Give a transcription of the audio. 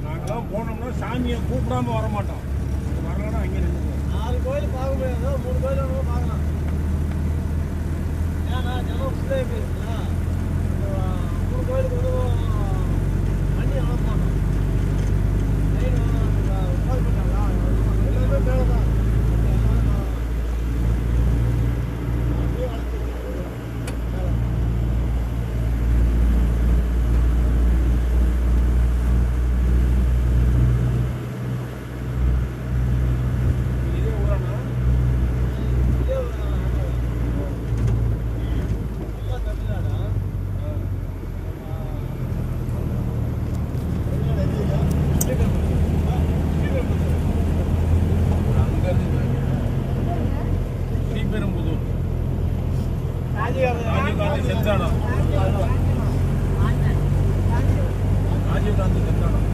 நாங்களாம் போனோம்னா சாமியை கூப்பிடாம வர மாட்டோம். வரலன்னா அங்கே நின்று 4 கோயில் பார்க்க முடியாது, 3 கோயில் பார்க்கலாம். ஏன்னா ஜனம் ஃபுல்லாக இருக்குங்களா, 3 கோயிலுக்கு வந்து வண்டி அனுப்பணும். ட்ரெயின் உட்காந்து போட்டாங்களா எல்லாமே மேலே தான். ராஜீவ் காந்தி சென்றானா